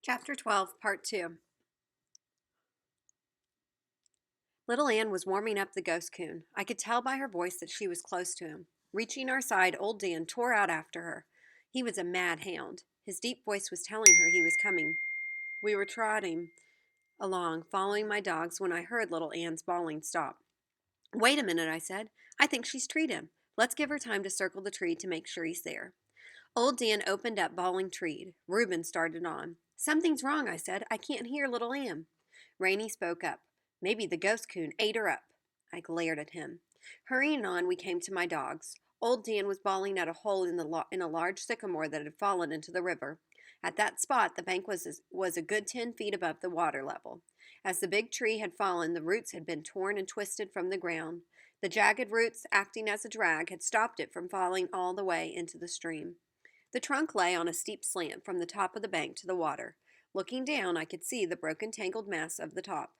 Chapter 12, Part 2. Little Ann was warming up the ghost coon. I could tell by her voice that she was close to him. Reaching our side, old Dan tore out after her. He was a mad hound. His deep voice was telling her he was coming. We were trotting along, following my dogs, when I heard little Ann's bawling stop. Wait a minute, I said. I think she's treed him. Let's give her time to circle the tree to make sure he's there. Old Dan opened up, bawling treed. Reuben started on. Something's wrong, I said. I can't hear little Ann. Rainey spoke up. Maybe the ghost coon ate her up. I glared at him. Hurrying on, we came to my dogs. Old Dan was bawling at a hole in a large sycamore that had fallen into the river. At that spot, the bank was a good 10 feet above the water level. As the big tree had fallen, the roots had been torn and twisted from the ground. The jagged roots, acting as a drag, had stopped it from falling all the way into the stream. The trunk lay on a steep slant from the top of the bank to the water. Looking down, I could see the broken, tangled mass of the top.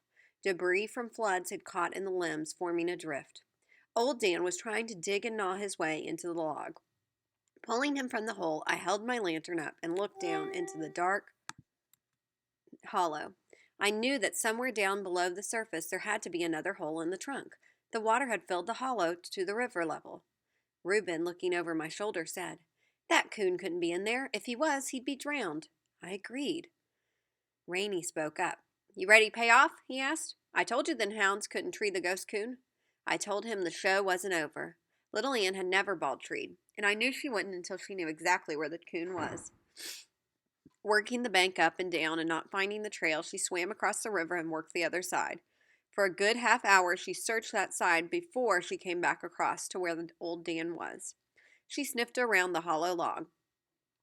Debris from floods had caught in the limbs, forming a drift. Old Dan was trying to dig and gnaw his way into the log. Pulling him from the hole, I held my lantern up and looked down into the dark hollow. I knew that somewhere down below the surface there had to be another hole in the trunk. The water had filled the hollow to the river level. Reuben, looking over my shoulder, said, "That coon couldn't be in there. If he was, he'd be drowned." I agreed. Rainey spoke up. "You ready to pay off?" he asked. "I told you the hounds couldn't tree the ghost coon." I told him the show wasn't over. Little Ann had never bald treed, and I knew she wouldn't until she knew exactly where the coon was. Working the bank up and down and not finding the trail, she swam across the river and worked the other side. For a good half hour, she searched that side before she came back across to where the old Dan was. She sniffed around the hollow log.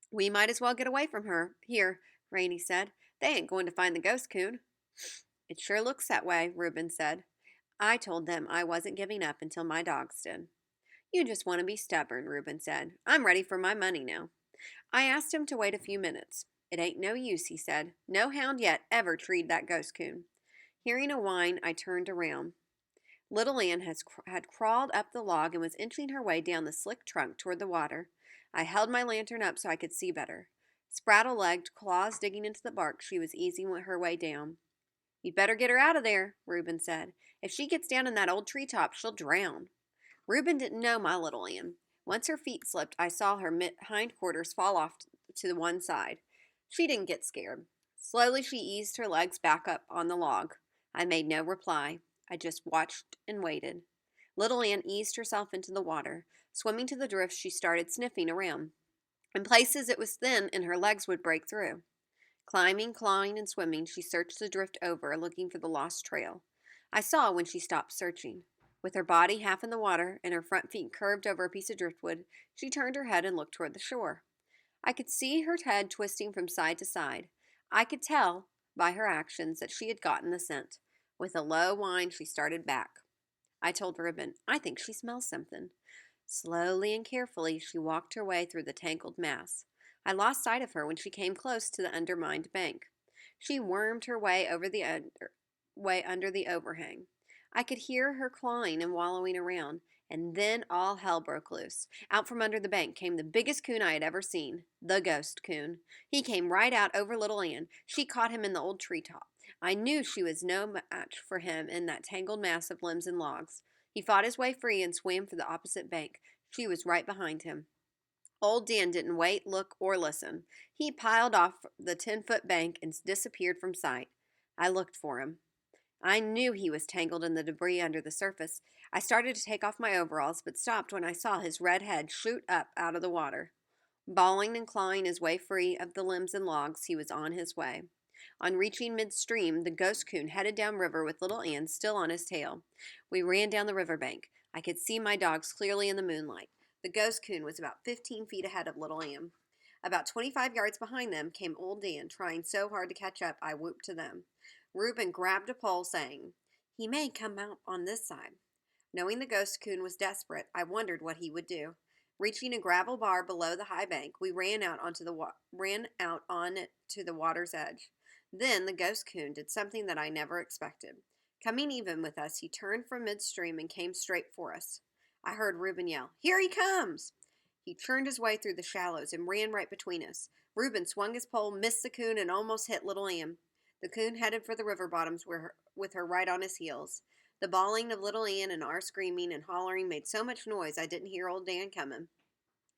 "We might as well get away from her. Here," Rainey said. "They ain't going to find the ghost coon." "It sure looks that way," Reuben said. I told them I wasn't giving up until my dogs did. "You just want to be stubborn," Reuben said. "I'm ready for my money now." I asked him to wait a few minutes. "It ain't no use," he said. "No hound yet ever treed that ghost coon." Hearing a whine, I turned around. Little Ann had crawled up the log and was inching her way down the slick trunk toward the water. I held my lantern up so I could see better. Spraddle-legged, claws digging into the bark, she was easing her way down. "You'd better get her out of there," Reuben said. "If she gets down in that old treetop, she'll drown." Reuben didn't know my little Ann. Once her feet slipped, I saw her hindquarters fall off to one side. She didn't get scared. Slowly, she eased her legs back up on the log. I made no reply. I just watched and waited. Little Ann eased herself into the water. Swimming to the drift, she started sniffing around. In places it was thin and her legs would break through. Climbing, clawing, and swimming, she searched the drift over, looking for the lost trail. I saw when she stopped searching. With her body half in the water and her front feet curved over a piece of driftwood, she turned her head and looked toward the shore. I could see her head twisting from side to side. I could tell by her actions that she had gotten the scent. With a low whine, she started back. I told Reuben, "I think she smells something." Slowly and carefully, she walked her way through the tangled mass. I lost sight of her when she came close to the undermined bank. She wormed her way under the overhang. I could hear her clawing and wallowing around, and then all hell broke loose. Out from under the bank came the biggest coon I had ever seen, the ghost coon. He came right out over little Ann. She caught him in the old treetop. I knew she was no match for him in that tangled mass of limbs and logs. He fought his way free and swam for the opposite bank. She was right behind him. Old Dan didn't wait, look, or listen. He piled off the 10-foot bank and disappeared from sight. I looked for him. I knew he was tangled in the debris under the surface. I started to take off my overalls, but stopped when I saw his red head shoot up out of the water. Bawling and clawing his way free of the limbs and logs, he was on his way. On reaching midstream, the ghost coon headed downriver with little Ann still on his tail. We ran down the riverbank. I could see my dogs clearly in the moonlight. The ghost coon was about 15 feet ahead of little Ann. About 25 yards behind them came old Dan, trying so hard to catch up, I whooped to them. Reuben grabbed a pole, saying, "He may come out on this side." Knowing the ghost coon was desperate, I wondered what he would do. Reaching a gravel bar below the high bank, we ran out onto the water's edge. Then the ghost coon did something that I never expected. Coming even with us, he turned from midstream and came straight for us. I heard Reuben yell, "Here he comes!" He churned his way through the shallows and ran right between us. Reuben swung his pole, missed the coon, and almost hit little Ann. The coon headed for the river bottoms with her right on his heels. The bawling of little Ann and our screaming and hollering made so much noise I didn't hear old Dan coming.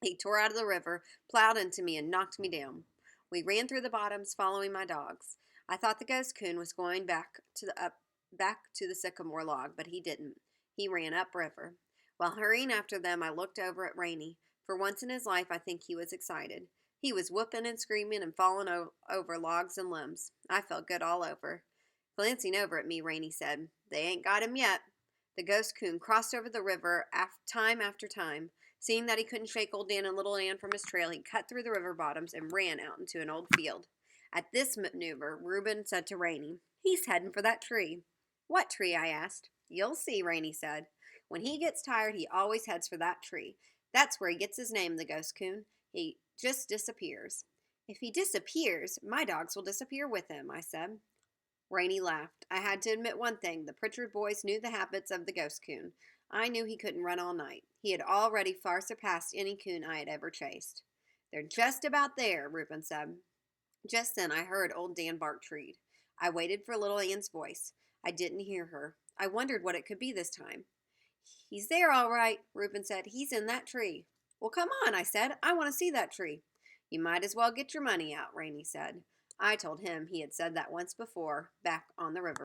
He tore out of the river, plowed into me, and knocked me down. We ran through the bottoms, following my dogs. I thought the ghost coon was going back to the sycamore log, but he didn't. He ran upriver. While hurrying after them, I looked over at Rainy. For once in his life, I think he was excited. He was whooping and screaming and falling over logs and limbs. I felt good all over. Glancing over at me, Rainy said, "They ain't got him yet." The ghost coon crossed over the river time after time. Seeing that he couldn't shake old Dan and little Ann from his trail, he cut through the river bottoms and ran out into an old field. At this maneuver, Reuben said to Rainy, "He's heading for that tree." "What tree?" I asked. "You'll see," Rainy said. "When he gets tired, he always heads for that tree. That's where he gets his name, the ghost coon. He just disappears." "If he disappears, my dogs will disappear with him," I said. Rainy laughed. I had to admit one thing. The Pritchard boys knew the habits of the ghost coon. I knew he couldn't run all night. He had already far surpassed any coon I had ever chased. "They're just about there," Reuben said. Just then I heard old Dan bark treed. I waited for little Ann's voice. I didn't hear her. I wondered what it could be this time. "He's there all right," Reuben said. "He's in that tree." "Well, come on," I said. "I want to see that tree." "You might as well get your money out," Rainy said. I told him he had said that once before, back on the river.